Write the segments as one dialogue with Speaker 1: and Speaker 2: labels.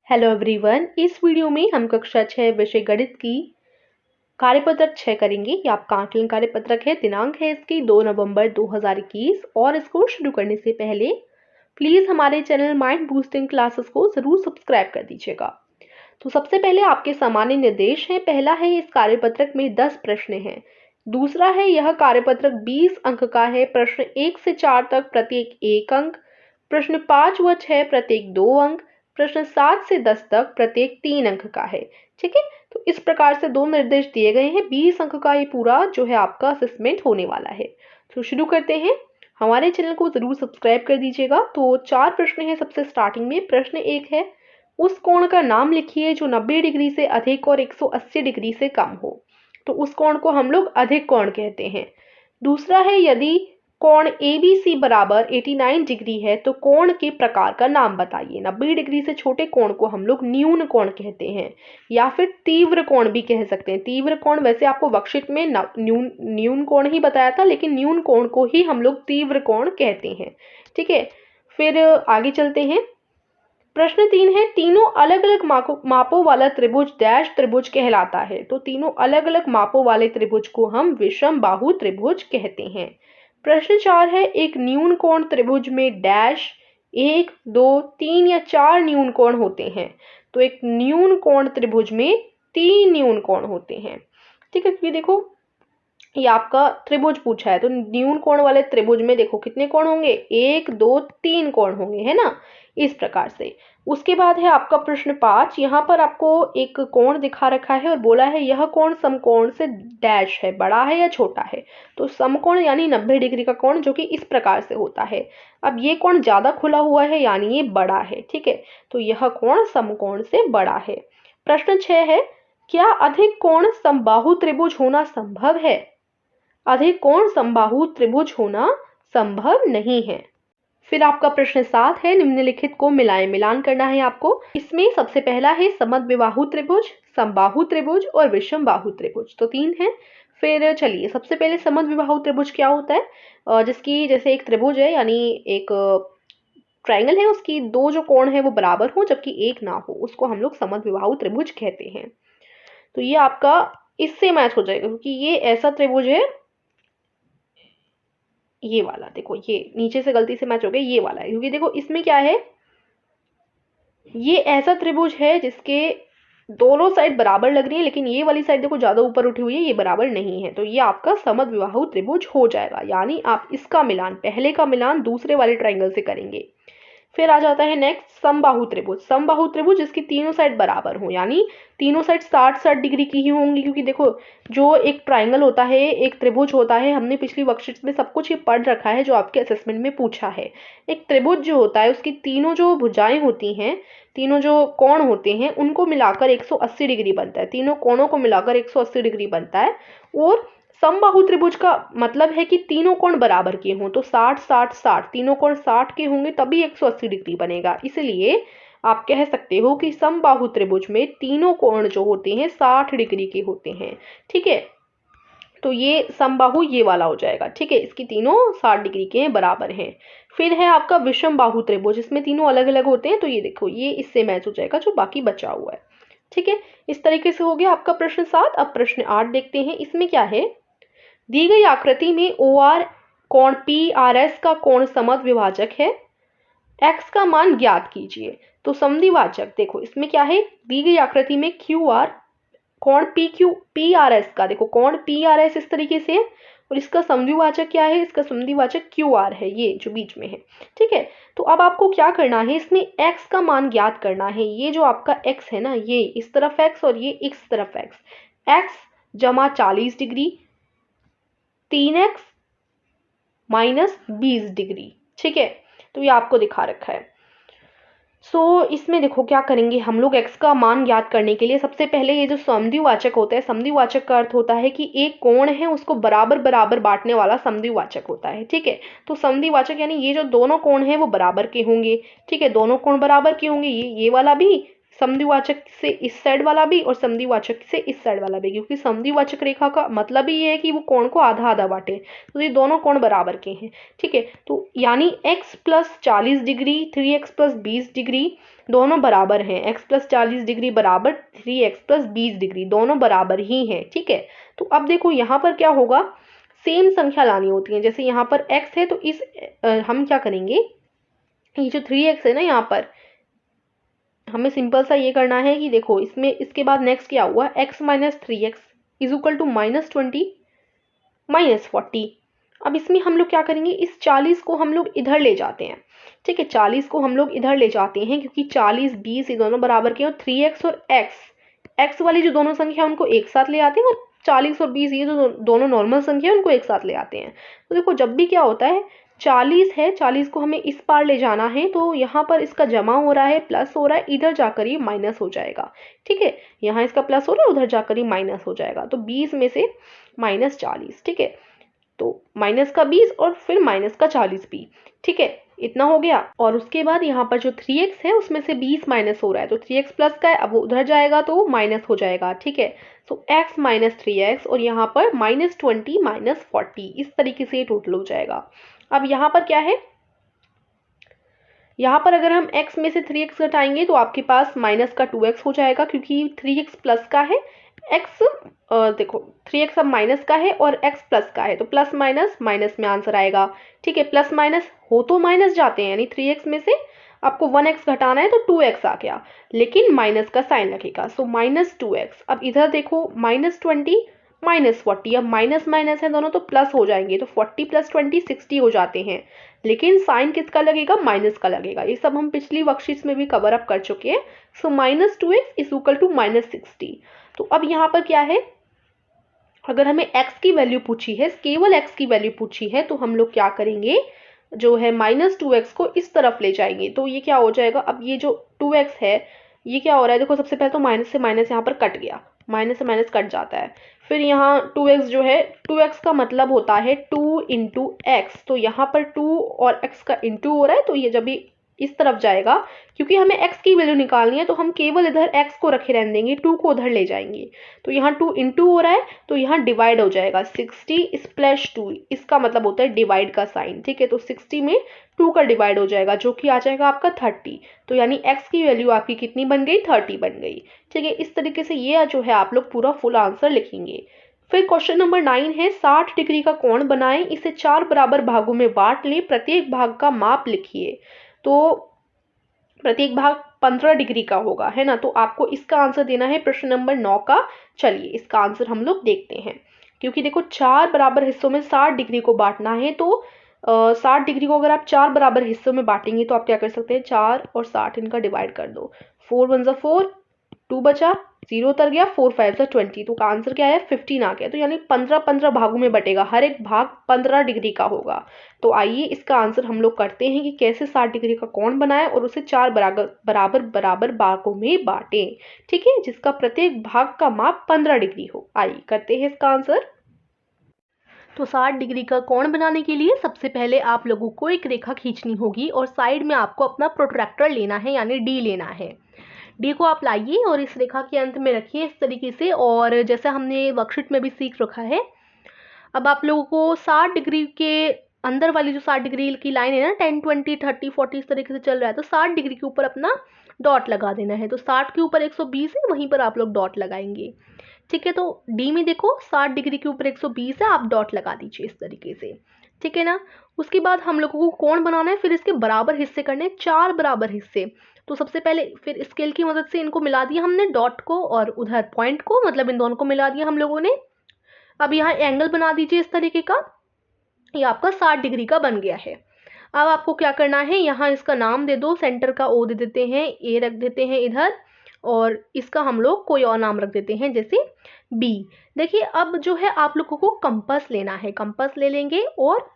Speaker 1: Hello everyone, इस video में हम कक्षा 6 विषय गणित की कार्यपत्रक 6 करेंगे। ये आपका आकलन कार्यपत्रक है। दिनांक है इसकी 2 नवंबर 2021 और इसको शुरू करने से पहले प्लीज़ हमारे चैनल माइंड बूस्टिंग क्लासेस को ज़रूर सब्सक्राइब कर दीजिएगा। तो सबसे पहले आपके सामान्य निर्देश हैं। पहला है, इस कार्यपत्रक में 10 प्रश्न हैं। दूसरा है, यह कार्यपत्रक 20 अंक का है। प्रश्न 1 से 4 तक प्रत्येक 1 अंक, प्रश्न 5 व 6 प्रत्येक 2 अंक, प्रश्न 7 से 10 तक प्रत्येक 3 अंक का है। ठीक है, तो इस प्रकार से दो निर्देश दिए गए हैं। 20 अंक का ये पूरा जो है आपका असेसमेंट होने वाला है। तो शुरू करते हैं। हमारे चैनल को जरूर सब्सक्राइब कर दीजिएगा। तो 4 प्रश्न हैं। सबसे स्टार्टिंग में प्रश्न 1 है, उस कोण का नाम लिखिए जो 90 डिग्री से अधिक और 180 डिग्री से कम हो। तो उस कोण को हम लोग अधिक कोण कहते हैं। दूसरा है, यदि कोण ABC बराबर 89 डिग्री है तो कोण के प्रकार का नाम बताइए। 90 डिग्री से छोटे कोण को हम लोग न्यून कोण कहते हैं या फिर तीव्र कोण भी कह सकते हैं। तीव्र कोण वैसे आपको वर्कशीट में न्यून कोण ही बताया था, लेकिन न्यून कोण को ही हम लोग तीव्र कोण कहते हैं। ठीक है, फिर आगे चलते हैं। प्रश्न 3 है, तीनों अलग अलग मापों वाला त्रिभुज डैश त्रिभुज कहलाता है। तो तीनों अलग अलग मापों वाले त्रिभुज को हम विषम बाहु त्रिभुज कहते हैं। प्रश्न 4 है, एक न्यून कोण त्रिभुज में डैश 1, 2, 3 या 4 न्यून कोण होते हैं। तो एक न्यून कोण त्रिभुज में 3 न्यून कोण होते हैं। ठीक है, क्योंकि देखो ये आपका त्रिभुज पूछा है, तो न्यून कोण वाले त्रिभुज में देखो कितने कोण होंगे, 1, 2, 3 कोण होंगे, है ना, इस प्रकार से। उसके बाद है आपका प्रश्न 5। यहाँ पर आपको एक कोण दिखा रखा है और बोला है यह कोण समकोण से डैश है, बड़ा है या छोटा है। तो समकोण यानी 90 डिग्री का कोण जो कि इस प्रकार से होता है। अब ये कोण ज्यादा खुला हुआ है यानी ये बड़ा है। ठीक है, तो यह कोण समकोण से बड़ा है। प्रश्न 6 है, क्या अधिक कोण समबाहु त्रिभुज होना संभव है। अधिक कोण समबाहु त्रिभुज होना संभव नहीं है। फिर आपका प्रश्न 7 है, निम्नलिखित को मिलाएं। मिलान करना है आपको। इसमें सबसे पहला है समद्विबाहु त्रिभुज, समबाहु त्रिभुज और विषम बाहु त्रिभुज। तो 3 है। फिर चलिए, सबसे पहले समद्विबाहु त्रिभुज क्या होता है। जिसकी जैसे एक त्रिभुज है यानी एक ट्राइंगल है, उसकी दो जो कोण है वो बराबर हो जबकि एक ना हो, उसको हम लोग समद्विबाहु त्रिभुज कहते हैं। तो ये आपका इससे मैच हो जाएगा क्योंकि ये ऐसा त्रिभुज है, ये वाला देखो, ये नीचे से गलती से मैच हो गया, ये वाला है। क्योंकि देखो इसमें क्या है, ये ऐसा त्रिभुज है जिसके दोनों साइड बराबर लग रही है, लेकिन ये वाली साइड देखो ज्यादा ऊपर उठी हुई है, ये बराबर नहीं है। तो ये आपका समद्विबाहु त्रिभुज हो जाएगा, यानी आप इसका मिलान, पहले का मिलान दूसरे वाले ट्राइंगल से करेंगे। फिर आ जाता है नेक्स्ट समबाहु त्रिभुज। समबाहु त्रिभुज जिसकी तीनों साइड बराबर हो, यानी तीनों साइड 60-60 डिग्री की ही होंगी। क्योंकि देखो जो एक ट्राइंगल होता है, एक त्रिभुज होता है, हमने पिछली वर्कशीट में सब कुछ ये पढ़ रखा है जो आपके असेसमेंट में पूछा है। एक त्रिभुज जो होता है उसकी तीनों जो भुजाएं होती हैं, तीनों जो कोण होते हैं, उनको मिलाकर 180 डिग्री बनता है। तीनों कोणों को मिलाकर 180 डिग्री बनता है। और समबाहु त्रिभुज का मतलब है कि तीनों कोण बराबर के हों। तो 60 60 60, तीनों कोण 60 के होंगे तभी 180 डिग्री बनेगा। इसलिए आप कह सकते हो कि समबाहु त्रिभुज में तीनों कोण जो होते हैं 60 डिग्री के होते हैं। ठीक है, तो ये समबाहु ये वाला हो जाएगा। ठीक है, इसकी तीनों 60 डिग्री के हैं, बराबर हैं। फिर है आपका विषम बाहु त्रिभुज, इसमें तीनों अलग अलग होते हैं। तो ये देखो, ये इससे मैच हो जाएगा जो बाकी बचा हुआ है। ठीक है, इस तरीके से हो गया आपका प्रश्न 7। अब प्रश्न 8 देखते हैं। इसमें क्या है, दी गई आकृति में OR कोण PRS का कोण समद्विभाजक है। x का मान ज्ञात कीजिए। तो समद्विभाजक देखो इसमें क्या है, दी गई आकृति में QR कोण PRS का, देखो कोण PRS इस तरीके से है और इसका समद्विभाजक क्या है, इसका समद्विभाजक QR है, ये जो बीच में है। ठीक है, तो अब आपको क्या करना है, इसमें x का मान ज्ञात करना है। ये जो आपका x है ना, ये इस तरफ x और ये इस तरफ x जमा 40 डिग्री 3x माइनस 20 डिग्री। ठीक है, तो ये आपको दिखा रखा है। इसमें देखो क्या करेंगे हम लोग, x का मान ज्ञात करने के लिए सबसे पहले ये जो समद्विभाजक होता है, समद्विभाजक का अर्थ होता है कि एक कोण है उसको बराबर बराबर बांटने वाला समद्विभाजक होता है। ठीक है, तो समद्विभाजक यानी ये जो दोनों कोण है वो बराबर के होंगे। ठीक है, दोनों कोण बराबर के होंगे, ये वाला भी समद्विवाचक से इस साइड वाला भी और समद्विवाचक से इस साइड वाला भी, क्योंकि समद्विवाचक रेखा का मतलब ही ये है कि वो कोण को आधा आधा बांटे, तो ये दोनों कोण बराबर के हैं। ठीक है, तो यानी x plus 40 degree 3x plus 20 degree दोनों बराबर हैं। x प्लस 40 डिग्री बराबर 3x प्लस 20 डिग्री, दोनों बराबर ही हैं। ठीक है, तो अब देखो यहाँ पर क्या होगा, सेम संख्या लानी होती है। जैसे यहाँ पर x है तो इस हम क्या करेंगे, ये जो 3x है ना, यहाँ पर हमें सिंपल सा ये करना है कि देखो इसमें इसके बाद नेक्स्ट क्या हुआ, x minus 3x is equal to -20 -40। अब इसमें हम लोग क्या करेंगे, इस 40 को हम लोग इधर ले जाते हैं। ठीक है, 40 को हम लोग इधर ले जाते हैं क्योंकि 40 20 ये दोनों बराबर के, और 3x और x वाली जो दोनों संख्या उनको एक साथ ले आते हैं, और 40 और 20 ये जो दोनों नॉर्मल संख्या है उनको एक साथ ले आते हैं। तो देखो जब भी क्या होता है, 40 है, 40 को हमें इस पार ले जाना है, तो यहाँ पर इसका जमा हो रहा है, प्लस हो रहा है, इधर जाकर ये माइनस हो जाएगा। ठीक है, यहाँ इसका प्लस हो रहा है, उधर जाकर ये माइनस हो जाएगा, तो 20 में से -40। ठीक है, तो माइनस का 20 और फिर माइनस का 40 भी। ठीक है, इतना हो गया। और उसके बाद यहाँ पर जो 3x है उसमें से 20 माइनस हो रहा है, तो 3x प्लस का है, अब वो उधर जाएगा तो माइनस हो जाएगा। ठीक है, तो x माइनस 3x और यहाँ पर -20 -40, इस तरीके से टोटल हो जाएगा। अब यहाँ पर क्या है, यहाँ पर अगर हम x में से 3x घटाएंगे तो आपके पास माइनस का 2x हो जाएगा, क्योंकि 3x प्लस का है, x देखो 3x अब माइनस का है और x प्लस का है, तो प्लस माइनस माइनस में आंसर आएगा। ठीक है, प्लस माइनस हो तो माइनस जाते हैं, यानी 3x में से आपको 1x घटाना है तो 2x आ गया, लेकिन माइनस का साइन लगेगा, सो -2x। अब इधर देखो -20 -40, अब माइनस माइनस है दोनों तो प्लस हो जाएंगे, तो 40 + 20 60 हो जाते हैं, लेकिन साइन किसका लगेगा, माइनस का लगेगा। ये सब हम पिछली वर्कशीट्स में भी कवर अप कर चुके हैं। सो -2x इज इक्वल टू -60। तो अब यहाँ पर क्या है, अगर हमें x की वैल्यू पूछी है, केवल x की वैल्यू पूछी है, तो हम लोग क्या करेंगे, जो है -2x को इस तरफ ले जाएंगे, तो ये क्या हो जाएगा, अब ये जो 2x है ये क्या हो रहा है, देखो सबसे पहले तो माइनस से माइनस यहाँ पर कट गया, माइनस से माइनस कट जाता है, फिर यहाँ 2x जो है, 2x का मतलब होता है 2 × x, तो यहाँ पर 2 और x का इंटू हो रहा है, तो ये जब भी इस तरफ जाएगा, क्योंकि हमें x की वैल्यू निकालनी है, तो हम केवल इधर x को रखे रहने देंगे, 2 को उधर ले जाएंगे, तो यहाँ 2 इंटू हो रहा है, तो यहाँ डिवाइड हो जाएगा, 60 + 2, इसका मतलब होता है डिवाइड का साइन। ठीक है, तो 60 में 2 का डिवाइड हो जाएगा, जो कि आ जाएगा आपका 30, तो यानी x की वैल्यू आपकी कितनी बन गई, 30 बन गई। ठीक है, इस तरीके से ये जो है आप लोग पूरा फुल आंसर लिखेंगे। फिर क्वेश्चन नंबर 9 है, 60 डिग्री का कोण बनाएं, इसे 4 बराबर भागों में बांट लें, प्रत्येक भाग का माप लिखिए। तो प्रत्येक भाग 15 डिग्री का होगा, है ना, तो आपको इसका आंसर देना है प्रश्न नंबर 9 का। चलिए इसका आंसर हम लोग देखते हैं, क्योंकि देखो 4 बराबर हिस्सों में 60 डिग्री को बांटना है, तो 60 डिग्री को अगर आप 4 बराबर हिस्सों में बांटेंगे तो आप क्या कर सकते हैं, 4 और 60 इनका डिवाइड कर दो, 4 × 1 = 4, 2 बचा, 0 उतर गया, 4 × 5 = 20, तो का आंसर क्या है, 15 आ गया। तो यानी 15 भागों में बटेगा, हर एक भाग 15 डिग्री का होगा। तो आइए इसका आंसर हम लोग करते हैं कि कैसे 60 डिग्री का कोण बनाएं और उसे 4 बराबर भागों में बांटें। ठीक है, जिसका प्रत्येक भाग का माप 15 डिग्री हो। आइए करते हैं इसका आंसर। तो 60 डिग्री का कोण बनाने के लिए सबसे पहले आप लोगों को एक रेखा खींचनी होगी और साइड में आपको अपना प्रोट्रैक्टर लेना है, यानी डी लेना है। डी को आप लाइए और इस रेखा के अंत में रखिए इस तरीके से, और जैसे हमने वर्कशीट में भी सीख रखा है, अब आप लोगों को 60 डिग्री के अंदर वाली जो 60 डिग्री की लाइन है ना, 10 20 30 40 इस तरीके से चल रहा है, तो 60 डिग्री के ऊपर अपना डॉट लगा देना है। तो 60 के ऊपर 120 है, वहीं पर आप लोग डॉट लगाएंगे। ठीक है, तो डी में देखो 60 डिग्री के ऊपर 120 है, आप डॉट लगा दीजिए इस तरीके से। ठीक है ना, उसके बाद हम लोगों को कोण बनाना है, फिर इसके बराबर हिस्से करने हैं, 4 बराबर हिस्से। तो सबसे पहले फिर स्केल की मदद से इनको मिला दिया हमने, डॉट को और उधर पॉइंट को, मतलब इन दोनों को मिला दिया हम लोगों ने। अब यहाँ एंगल बना दीजिए इस तरीके का, ये आपका 60 डिग्री का बन गया है। अब आपको क्या करना है, यहाँ इसका नाम दे दो, सेंटर का ओ दे देते हैं, ए रख देते हैं इधर, और इसका हम लोग कोई और नाम रख देते हैं, जैसे बी। देखिए अब जो है आप लोगों को कंपास लेना है, कंपास ले लेंगे और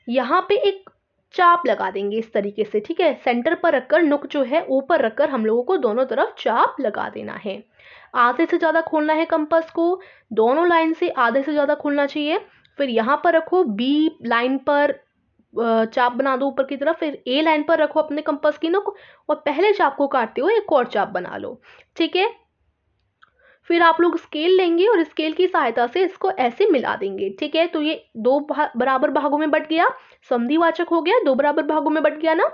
Speaker 1: यहाँ पे एक चाप लगा देंगे इस तरीके से। ठीक है, सेंटर पर रखकर, नुक जो है ऊपर रखकर हम लोगों को दोनों तरफ चाप लगा देना है। आधे से ज़्यादा खोलना है कंपास को, दोनों लाइन से आधे से ज़्यादा खोलना चाहिए। फिर यहाँ पर रखो, बी लाइन पर चाप बना दो ऊपर की तरफ, फिर ए लाइन पर रखो अपने कंपास की नोक और पहले चाप को काटते हुए एक और चाप बना लो। ठीक है, फिर आप लोग स्केल लेंगे और स्केल की सहायता से इसको ऐसे मिला देंगे। ठीक है, तो ये दो बराबर भागों में बट गया, संधिवाचक हो गया, दो बराबर भागों में बट गया ना।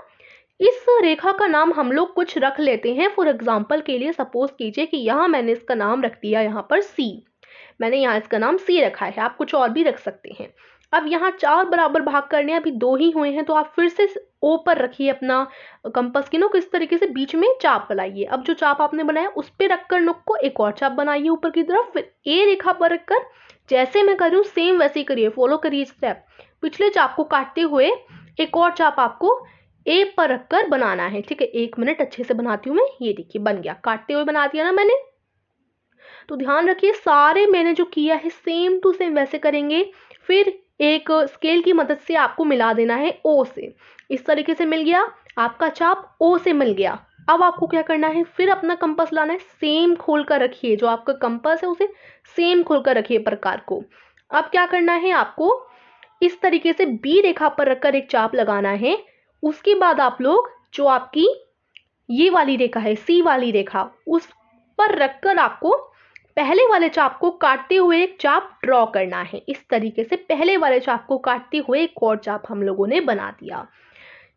Speaker 1: इस रेखा का नाम हम लोग कुछ रख लेते हैं। फॉर एग्जाम्पल के लिए सपोज कीजिए कि यहाँ मैंने इसका नाम रख दिया, यहाँ पर सी, मैंने यहाँ इसका नाम सी रखा है, आप कुछ और भी रख सकते हैं। अब यहाँ 4 बराबर भाग करने, अभी 2 ही हुए हैं, तो आप फिर से ओ पर रखिए अपना कंपास की नोक, इस तरीके से बीच में चाप बनाइए। अब जो चाप आपने बनाया उस पर रखकर नोक को एक और चाप बनाइए ऊपर की तरफ, फिर ए रेखा पर रखकर जैसे मैं कर रही हूँ सेम वैसे ही करिए, फॉलो करिए स्टेप। पिछले चाप को काटते हुए एक और चाप आपको ए पर रखकर बनाना है। ठीक है, 1 मिनट अच्छे से बनाती हूँ मैं। ये देखिए बन गया, काटते हुए बना दिया ना मैंने। तो ध्यान रखिए सारे मैंने जो किया है सेम टू सेम वैसे करेंगे। फिर एक स्केल की मदद से आपको मिला देना है ओ से, इस तरीके से मिल गया, आपका चाप ओ से मिल गया। अब आपको क्या करना है, फिर अपना कंपास लाना है, सेम खोल कर रखिए, जो आपका कंपास है उसे सेम खोल कर रखिए प्रकार को। अब क्या करना है, आपको इस तरीके से बी रेखा पर रखकर एक चाप लगाना है। उसके बाद आप लोग जो आपकी ये वाली रेखा है सी वाली रेखा, उस पर रखकर आपको पहले वाले चाप को काटते हुए एक चाप ड्रॉ करना है। इस तरीके से पहले वाले चाप को काटते हुए एक और चाप हम लोगों ने बना दिया।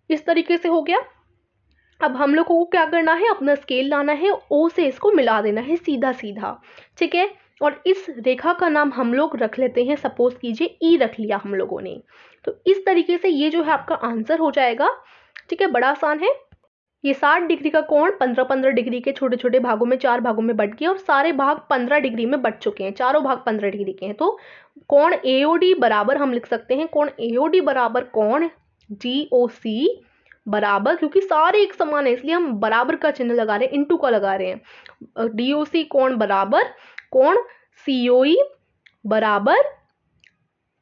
Speaker 1: इस तरीके से हो गया। अब हम लोगों को क्या करना है, अपना स्केल लाना है, ओ से इसको मिला देना है सीधा सीधा। ठीक है, और इस रेखा का नाम हम लोग रख लेते हैं, सपोज कीजिए ई रख लिया हम लोगों ने। तो इस तरीके से ये जो है आपका आंसर हो जाएगा। ठीक है, बड़ा आसान है। ये 60 डिग्री का कोण 15-15 डिग्री के छोटे छोटे भागों में 4 भागों में बट गया और सारे भाग 15 डिग्री में बट चुके हैं, चारों भाग 15 डिग्री के हैं। तो कोण एओडी बराबर हम लिख सकते हैं, कोण एओडी बराबर कोण डीओसी बराबर, क्योंकि सारे एक समान है इसलिए हम बराबर का चिन्ह लगा रहे हैं, इंटू का लगा रहे हैं। डीओसी कोण बराबर कोण सीओई बराबर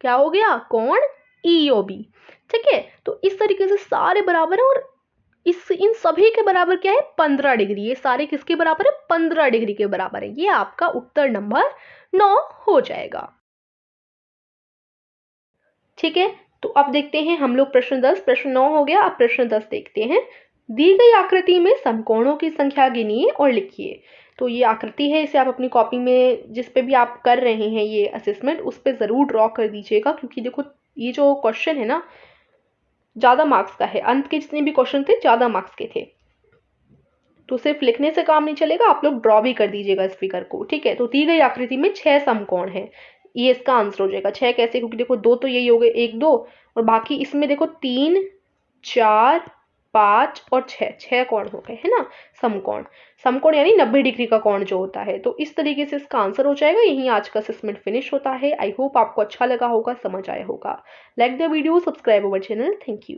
Speaker 1: क्या हो गया, कोण ईओबी। ठीक है, तो इस तरीके से सारे बराबर है और इन सभी के बराबर क्या है, 15 डिग्री। ये सारे किसके बराबर है, 15 डिग्री के बराबर है। ये आपका उत्तर नंबर 9 हो जाएगा। ठीक है, तो अब देखते हैं हम लोग प्रश्न 10। प्रश्न 9 हो गया, अब प्रश्न 10 देखते हैं। दी गई आकृति में समकोणों की संख्या गिनिए और लिखिए। तो ये आकृति है, इसे आप अपनी कॉपी में जिस पे भी आप कर रहे हैं ये असेसमेंट, उस पर जरूर ड्रॉ कर दीजिएगा, क्योंकि देखो ये जो क्वेश्चन है ना ज़्यादा मार्क्स का है, अंत के जितने भी क्वेश्चन थे ज़्यादा मार्क्स के थे। तो सिर्फ लिखने से काम नहीं चलेगा, आप लोग ड्रॉ भी कर दीजिएगा इस फिगर को। ठीक है, तो दी गई आकृति में 6 समकोण है, ये इसका आंसर हो जाएगा। 6 कैसे, क्योंकि देखो 2 तो यही हो गए, 1 2 और बाकी इसमें देखो 3 4 5 और 6 कोण हो गए है ना समकोण। समकोण यानी 90 डिग्री का कोण जो होता है। तो इस तरीके से इसका आंसर हो जाएगा। यहीं आज का असेसमेंट फिनिश होता है। आई होप आपको अच्छा लगा होगा, समझ आया होगा। Like the video, subscribe our channel. Thank you.